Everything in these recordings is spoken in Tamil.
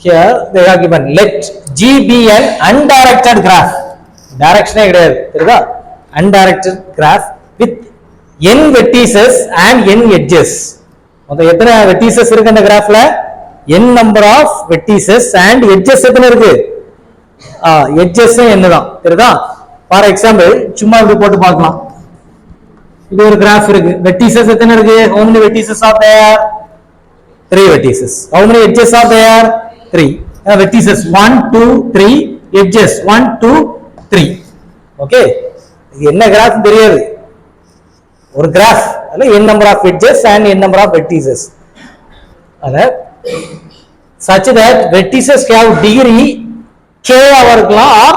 Here they are given let G be an undirected graph. Direction கிடையாது தெரியுதா? Undirected graph with n vertices and n edges. மொத்தம் எத்தனை vertices இருக்கு அந்த கிராஃப்ல? n number of vertices and edges எத்தனை இருக்கு? edges n தான் தெரியுதா? ஃபார் எக்ஸாம்பிள் சும்மா இப்படி போட்டு பார்க்கலாம். இது ஒரு கிராஃப் இருக்கு. vertices எத்தனை இருக்கு? how many vertices are there? 3 vertices. how many edges are there? 3. vertices 1 2 3, edges 1 2 3. okay, இது என்ன கிராஃப் தெரியாது. ஒரு கிராஃப் அதுல n number of edges and n number of vertices. அத such that vertices have degree k இருக்கலாம் or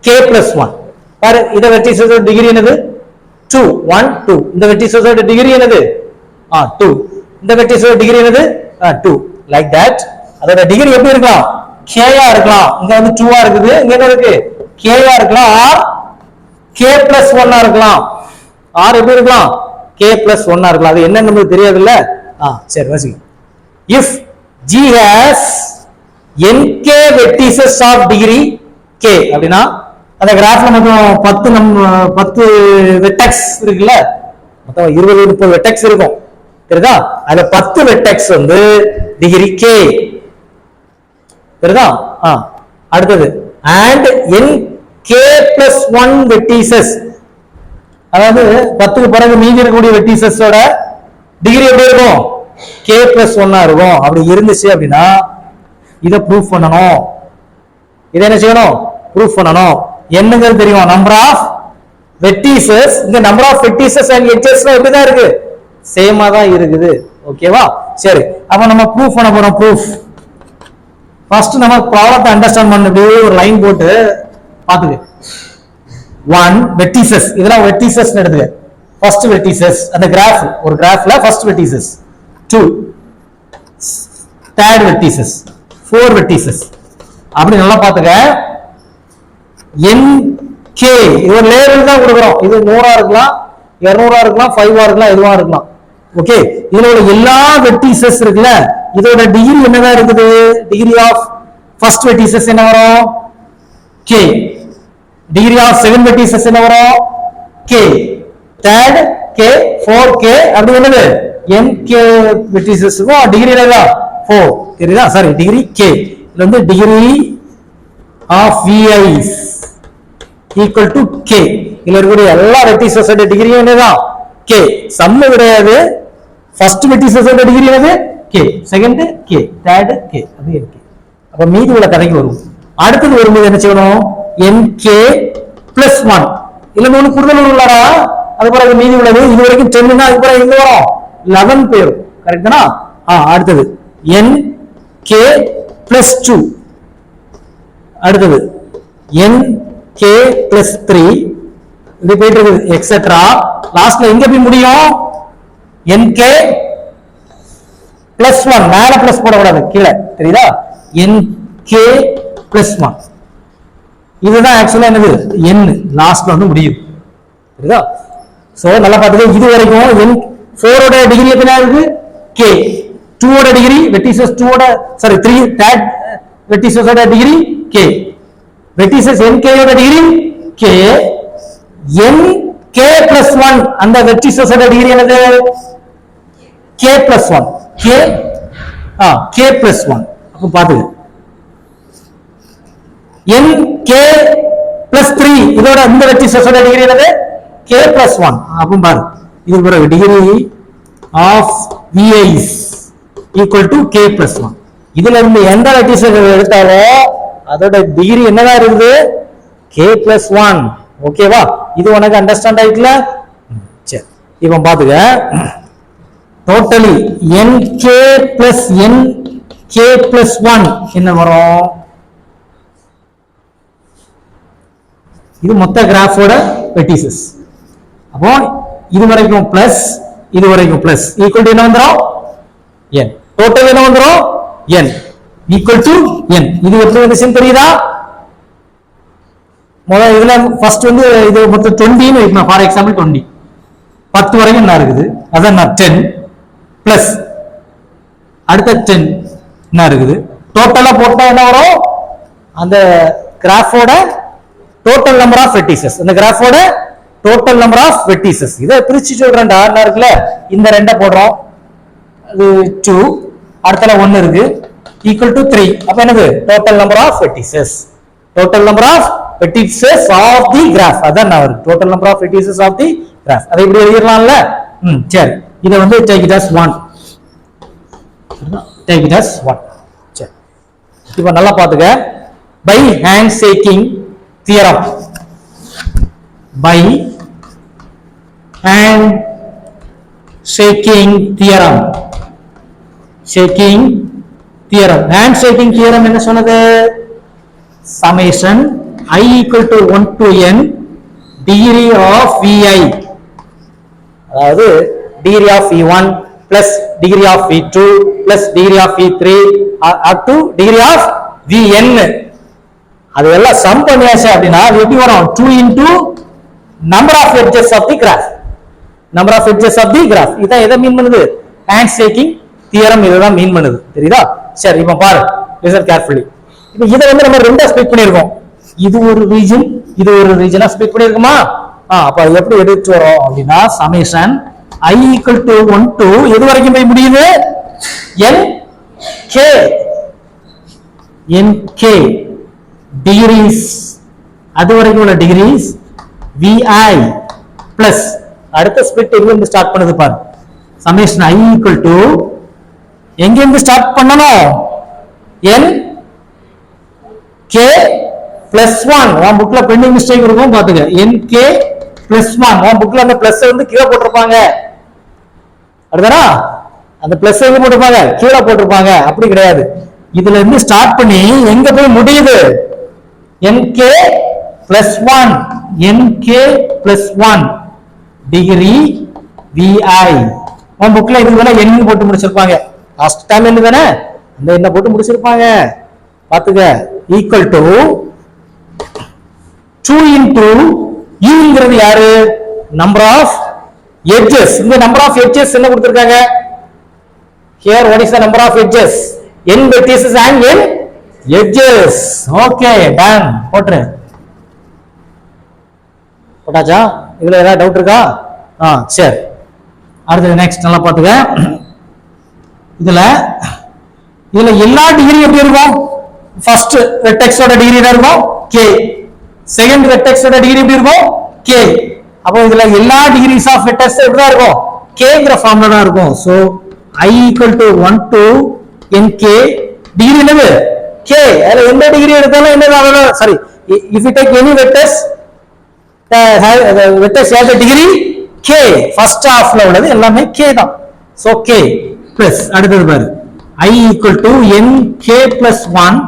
k plus 1. பாரு இந்த vertices ஓட டிகிரி என்னது? 2 1 2. இந்த vertices ஓட டிகிரி என்னது? 2. இந்த vertices ஓட டிகிரி என்னது? 2. like that. அதோட டிகிரி எப்படி இருக்கலாம்? k ஆ இருக்கலாம். இங்க வந்து 2 ஆ இருக்குது. இங்க என்ன இருக்கு? k ஆ இருக்கலாம் or k plus 1 ஆ இருக்கலாம். r எப்படி இருக்கலாம்? k plus 1 ஆ இருக்கலாம். அது என்ன நமக்கு தெரியாது இல்ல? சரி வாசிங்க. if G has nk vertices of degree k அப்படினா அந்த கிராஃப்ல மொத்தம் 10 வெர்டெக்ஸ் இருக்குல்ல? மொத்தம் 20 30 வெர்டெக்ஸ் இருக்கும். தெரியுதா? அதுல 10 வெர்டெக்ஸ் வந்து டிகிரி k. தெரியுதா? அடுத்தது and nk plus 1 vertices, அதாவது 10க்கு பிறகு மீதி இருக்கக்கூடிய வெர்டிசஸ் ஓட டிகிரி எப்படி இருக்கும்? k plus 1 ஆ இருக்கும். அப்படி இருந்துச்சு அப்படின்னா இத ப்ரூஃப் பண்ணணும். இத என்ன செய்யணும்? ப்ரூஃப் பண்ணணும். என்னங்கிறது தெரியும்? Number of vertices. இந்த நம்பர் ஆஃப் வெர்டிசஸ் அண்ட் எட்ஜஸ்ல எப்படி தான் இருக்கு? சேமா தான் இருக்குது. ஓகேவா? சரி, அப்ப நம்ம ப்ரூஃப் பண்ண போறோம். ப்ரூஃப் ஃபர்ஸ்ட் நம்ம ப்ராப்ளத்தை அண்டர்ஸ்டாண்ட் பண்ணி ஒரு லைன் போட்டு பாத்துக்க. 1 வெர்டிசஸ், இதெல்லாம் வெர்டிசஸ் எடுத்துக்க. ஃபர்ஸ்ட் வெர்டிசஸ் அந்த கிராஃப், ஒரு கிராஃப்ல first vertices 2, third vertices 4 vertices. அப்படி நல்லா பாத்துக்க. nk இது ஒரு லேபிள் தான் கொடுக்குறோம். இது 100 ஆ இருக்கலாம், 200 ஆ இருக்கலாம், 5 ஆ இருக்கலாம், எதுவா இருக்கலாம். ஓகே, இதுல உள்ள எல்லா வெர்டிசஸ் இருக்குல்ல, இதோட டிகிரி என்னதான் இருக்குது? டிகிரி ஆஃப் ஃபர்ஸ்ட் வெர்டிசஸ் என்ன வரும்? k. Degree of second vertices என்ன வரும்? k. Third k, 4k. அப்படி என்னது? nk வெர்டிசஸ் டிகிரி என்னதா? 4. தெரியுதா? Sorry, degree k. இதுல வந்து degree of vi's equal to k. இதுல இருக்கக்கூடிய எல்லா வெர்டிசஸ் ஓட டிகிரி என்னதான்? k. சம் கிடையாது. ஃபர்ஸ்ட் வெர்டிசஸ் ஓட டிகிரி என்னது? k. Second k, third k. அது k. அப்ப மீதி உள்ள கதைக்கு வரும். அடுத்தது வரும்போது என்ன செய்யணும்? nk plus 1. இல்ல ஒண்ணு கூடுதல் உள்ளடா, அது பிறகு மீதி உள்ளது. இது வரைக்கும் 10 தான், அது பிறகு எங்க வரும்? 11 பேரும். கரெக்ட் தானா? அடுத்தது nk plus 2. அடுத்தது nk plus 3. இது போயிட்டு இருக்குது எக்ஸெட்ரா. லாஸ்ட்ல எங்க போய் முடியும்? nk plus 1. மேல பிளஸ் போடக்கூடாது, கீழே. தெரியுதா? nk plus 1. இதுதான் ஆக்சுவலா என்னது? n லாஸ்ட்ல வந்து முடியும். தெரியுதா? சோ நல்லா பாத்துக்க. இது வரைக்கும் n4 ஓட டிகிரி எத்தனை இருக்கு? k. 2 ஓட டிகிரி வெர்டிசஸ் 2 ஓட சாரி 3 தேர்ட் வெர்டிசஸ் ஓட டிகிரி k. வெர்டிசஸ் nk ஓட டிகிரி k. nk plus 1 அந்த வெர்டிசஸ் ஓட டிகிரி என்னது? k plus 1. k plus 1. அப்ப பாத்துக்க. nk plus 3 இதோட இந்த வெர்டிசஸ் ஓட டிகிரி என்னது? k plus 1. அப்ப பாரு, இது ஒரு degree of vi's equal to k plus 1. இதுல இருந்து எந்த வெர்டிசஸ் எடுத்தாலும் அதோட டிகிரி என்னவா இருக்குது? k plus 1. ஓகேவா? இது உனக்கு அண்டர்ஸ்டாண்ட் ஆயிட்டல? சரி, இப்போ பாத்துக்க. Totally nk plus nk plus 1 என்ன வரும்? இது மொத்த கிராஃபோட வெர்டிசஸ். அப்போ இது வரைக்கும் பிளஸ், இது வரைக்கும் பிளஸ், ஈக்குவல் டு என்ன வந்துரும்? n. டோட்டல் என்ன வந்துரும்? n equal to n. இது எப்படி வந்துச்சுன்னு தெரியுதா? முதல்ல இதுல ஃபர்ஸ்ட் வந்து இது மொத்தம் 20 ன்னு வைக்கணும். ஃபார் எக்ஸாம்பிள் 20, 10 வரைக்கும் என்ன இருக்குது? அதான் 10 பிளஸ் அடுத்த 10 என்ன இருக்குது டோட்டலா போட்டா என்ன வரும் அந்த கிராஃபோட டோட்டல் நம்பர் ஆஃப் வெர்டிசஸ் அந்த கிராஃபோட டோட்டல் நம்பர் ஆஃப் வெர்டிசஸ் இத பிரிச்சு சொல்றேன்டா என்ன இருக்குல இந்த ரெண்ட போடுறோம் அது 2 அடுத்தல 1 இருக்கு equal to 3 அப்ப என்னது total number of vertices total number of vertices of the graph அதான் நான் வரும் total number of vertices of the graph அதை இப்படி எழுதிரலாம்ல சரி இத வந்து take it as 1 take it as 1 சரி இப்போ நல்லா பாத்துக்க by handshaking theorem by handshaking theorem handshaking theorem என்ன சொன்னது summation I equal to 1 to n degree of vi அதாவது degree of v1 plus degree of v2 plus degree of v3 up to degree of vn அதெல்லாம் சம் பண்ணியாச்சு அப்படினா எப்படி வரும் 2 into number of edges of the graph இத எதை மீன் பண்ணுது handshaking theorem இதுதான் மீன் பண்ணுது தெரியுதா சரி இப்போ பாரு லிசன் கேர்ஃபுல்லி இப்போ இத வந்து நம்ம ரெண்டா ஸ்ப்ளிட் பண்ணிருக்கோம் இது ஒரு ரீஜன் இது ஒரு ரீஜனா ஸ்ப்ளிட் பண்ணிருக்குமா அப்ப எப்படி எடுத்து வரோம் அப்படினா summation I equal to 1 to எது வரைக்கும் போய் முடியுது nk degrees அது வரைக்கும் உள்ள டிகிரிஸ் vi plus அடுத்த ஸ்ப்ளிட் எங்க இருந்து ஸ்டார்ட் பண்ணுது பாரு summation I equal to எங்க இருந்து ஸ்டார்ட் பண்ணனும் nk plus 1 உன் புக்ல பெண்டிங் மிஸ்டேக் இருக்கும் பாத்துங்க nk plus 1 உன் புக்ல அந்த பிளஸ் வந்து கீழ போட்டுருப்பாங்க அடுத்தடா அந்த பிளஸ் எங்க போட்டுருப்பாங்க கீழ போட்டுருப்பாங்க அப்படி கிடையாது இதுல இருந்து ஸ்டார்ட் பண்ணி எங்க போய் முடியுது nk plus 1 டிகிரி vi உன் புக்ல இதுக்கு மேல n போட்டு முடிச்சிருப்பாங்க லாஸ்ட் டைம் என்ன தானே அந்த என்ன போட்டு முடிச்சிருப்பாங்க பாத்துக்க ஈக்குவல் டு 2 into ங்கிறது யாரு நம்பர் ஆஃப் edges இந்த நம்பர் ஆஃப் edges என்ன கொடுத்திருக்காங்க here what is the number of edges n vertices and n edges okay done போட்டாச்சா இதுல ஏதாவது டவுட் இருக்கா சரி அடுத்து நெக்ஸ்ட் நல்லா பாத்துக்க இதுல எல்லா டிகிரி எப்படி இருக்கும் ஃபர்ஸ்ட் வெர்டெக்ஸோட டிகிரி என்ன இருக்கும் k செகண்ட் வெர்டெக்ஸோட டிகிரி எப்படி இருக்கும் k அப்போ இதுல எல்லா டிகிரிஸ் ஆஃப் வெர்டெக்ஸ் எப்படி தான் இருக்கும் kங்கற ஃபார்முலா தான் இருக்கும் so I equal to 1 to nk degree என்னது k அதுல எந்த டிகிரி எடுத்தாலும் என்னது sorry if you take any vectors the vectors has a degree k first halfல உள்ளது எல்லாமே k தான் so k plus அடுத்தது பாரு I equal to nk plus 1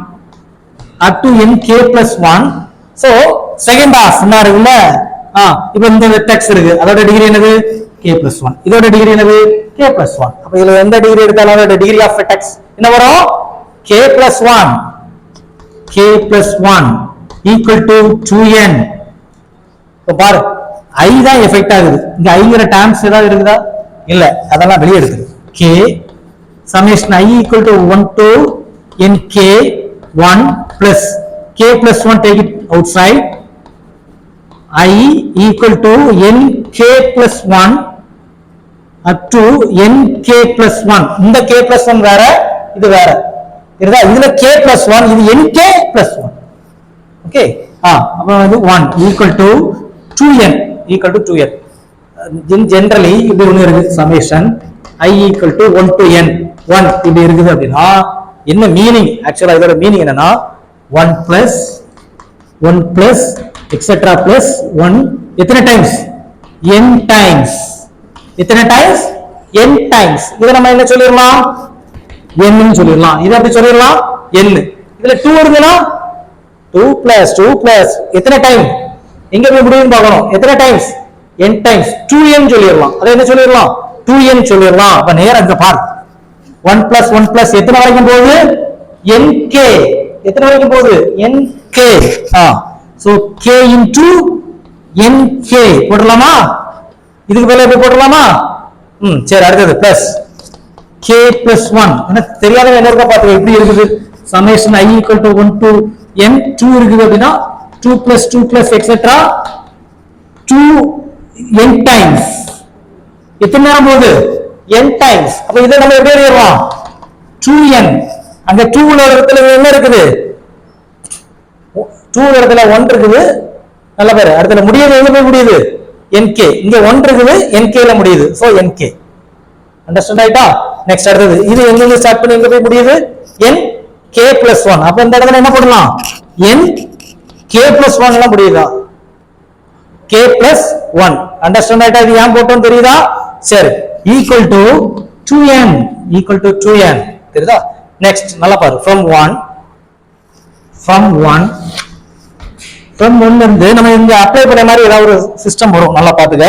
up to nk plus 1 so second half என்ன இருக்குல்ல இப்போ இந்த வெர்டெக்ஸ் இருக்கு அதோட டிகிரி என்னது k plus 1 இதோட டிகிரி என்னது k plus 1 அப்ப இதுல எந்த டிகிரி எடுத்தாலும் அதோட டிகிரி ஆஃப் வெர்டெக்ஸ் என்ன வரும் k plus 1 equal to 2n இப்போ பாரு I தான் எஃபெக்ட் ஆகுது இங்க I ங்கற டேர்ம்ஸ் ஏதாவது இருக்குதா இல்ல அதெல்லாம் வெளிய எடுத்துரு k summation I equal to 1 to nk 1 plus k plus 1 take it outside I equal to nk plus 1 up to nk plus 1 இந்த k plus 1 வேற இது வேற இருக்குதா இதுல k plus 1 இது nk plus 1 ஓகே அப்ப வந்து 1 equal to 2n generally இப்படி ஒன்னு இருக்கு summation I equal to 1 to n 1 இப்படி இருக்குது அப்படினா என்ன மீனிங் ஆக்சுவலா இதோட மீனிங் என்னன்னா 1 plus etc plus 1 எத்தனை டைம்ஸ் n டைம்ஸ் எத்தனை டைம்ஸ் n டைம்ஸ் இத நம்ம என்ன சொல்லிரலாம் n ன்னு சொல்லிரலாம் இத எப்படி சொல்லிரலாம் n இதுல 2 வருதுனா 2 plus எத்தனை டைம் எங்க போய் முடியும்னு பார்க்கணும் எத்தனை டைம்ஸ் n டைம்ஸ் 2n சொல்லிரலாம் அத என்ன சொல்லிரலாம் 2n சொல்லிரலாம் அப்ப நேரா இங்க பாரு 1 plus எத்தனை வரைக்கும் போகுது nk எத்தனை வரைக்கும் போகுது nk so k into nk போடலாமா இதுக்கு மேல எப்படி போடலாமா சரி அடுத்து k plus 1 எனக்கு தெரியாதவங்க என்ன இருக்கா பாத்துக்க எப்படி இருக்குது summation I equal to 1 to n 2 இருக்குது அப்படின்னா 2 plus etc 2 n times எத்தனை நேரம் போகுது n times அப்ப இதை நம்ம எப்படி எழுதலாம் 2n அங்க 2 உள்ள இடத்துல என்ன இருக்குது 2 இடத்துல 1 இருக்குது நல்ல பேரு அடுத்துல முடியுது எங்க போய் முடியுது nk இங்க 1 இருக்குது nk ல முடியுது சோ nk அண்டர்ஸ்டாண்ட் ஆயிட்டா நெக்ஸ்ட் அடுத்தது இது எங்க ஸ்டார்ட் பண்ணி எங்க போய் முடியுது nk plus 1 அப்ப இந்த இடத்துல என்ன போடலாம் nk plus 1 எல்லாம் முடியுதா k plus 1 அண்டர்ஸ்டாண்ட் ஆயிட்டா இது ஏன் போட்டோம் தெரியுதா சரி equal to 2n தெரியுதா நெக்ஸ்ட் நல்லா பாரு from 1 இருந்து நம்ம இங்க அப்ளை பண்ண மாதிரி ஏதாவது ஒரு சிஸ்டம் வரும் நல்லா பாத்துக்க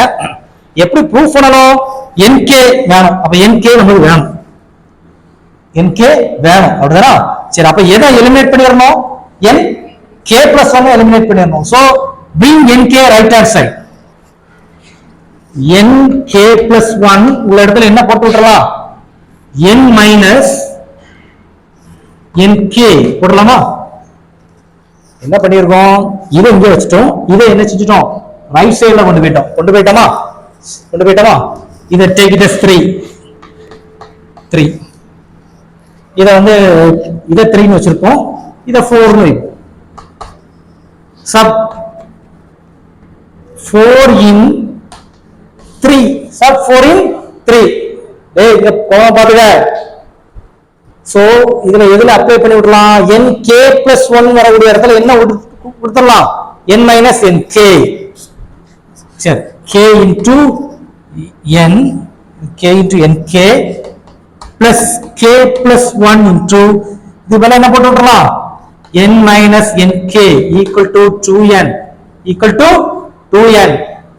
எப்படி ப்ரூஃப் பண்ணணும் nk வேணும் அப்ப nk நமக்கு வேணும் nk வேணும் அப்படிதானா சரி அப்ப எதை எலிமினேட் பண்ணிரணும் nk plus 1 எலிமினேட் பண்ணிரணும் so bring nk right hand side nk plus 1 உள்ள இடத்துல என்ன போட்டு விட்டுறலாம் n minus nk போடலாமா என்ன பண்ணிருக்கோம் இதை இங்க வச்சிட்டோம் இதை என்ன செஞ்சிட்டோம் ரைட் சைடுல கொண்டு போயிட்டோமா இதை take it as 3 இத வந்து இத 3 னு வச்சிருக்கோம் இத 4 னு sub 4 in 3 sub 4 in 3 டேய் இங்க கோவம் பாத்துங்க சோ இதுல எதுல அப்ளை பண்ணி விடலாம் nk plus 1 வரக்கூடிய இடத்துல என்ன கொடுத்துடலாம் n minus nk சரி k into nk plus k plus 1 into இது மேல என்ன போட்டு விடலாம் n minus nk equal to 2n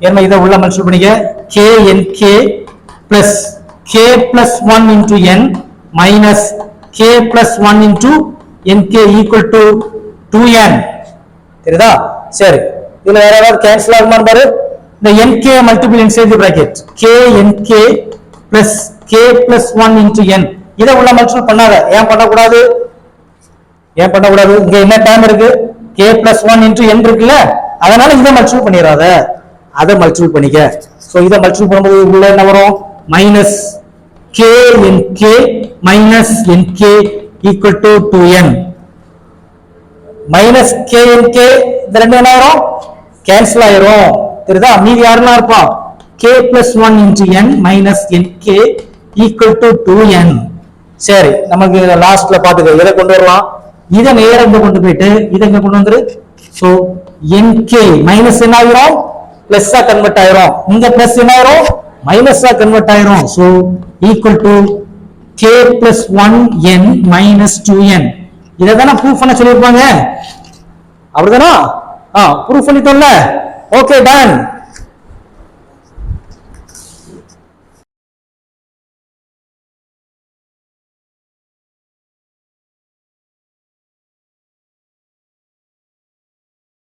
என்ன இத உள்ள மல்டிப்ளை பண்ணிக்க k nk plus k plus 1 into n minus k plus 1 into nk equal to 2n தெரியுதா சரி இதுல வேற ஏதாவது கேன்சல் ஆகுமான்னு பாரு இந்த nk multiple inside the bracket k nk plus k plus 1 into n இத உள்ள மல்டிப்ளை பண்ணாத ஏன் பண்ணக்கூடாது இங்க என்ன டைம் இருக்கு k plus 1 into n இருக்குல்ல அதனால இத மல்டிப்ளை பண்ணிராத அத மல்டிப்ளை பண்ணிக்க சோ இத மல்டிப்ளை பண்ணும்போது உள்ள என்ன வரும் minus k nk minus nk equal to 2n minus k nk இந்த ரெண்டு என்ன ஆயிரும் கேன்சல் ஆயிரும் தெரியுதா மீதி யாரெல்லாம் இருப்பா k plus 1 into n minus nk equal to 2n சரி நமக்கு லாஸ்ட்ல பாத்துக்க இத கொண்டு வரலாம் இத நேரா இங்க கொண்டு போயிட்டு இத இங்க கொண்டு வந்துரு சோ nk மைனஸ் என்ன ஆயிரும் பிளஸ் ஆ கன்வெர்ட் ஆயிரும் இங்க பிளஸ் என்ன ஆயிரும் மைனஸ் ஆ கன்வெர்ட் ஆயிரும் so equal to k plus 1n minus 2n இததான ப்ரூஃப் பண்ண சொல்லிருப்பாங்க அப்படிதானா ப்ரூஃப் பண்ணிட்டோம்ல ஓகே டன்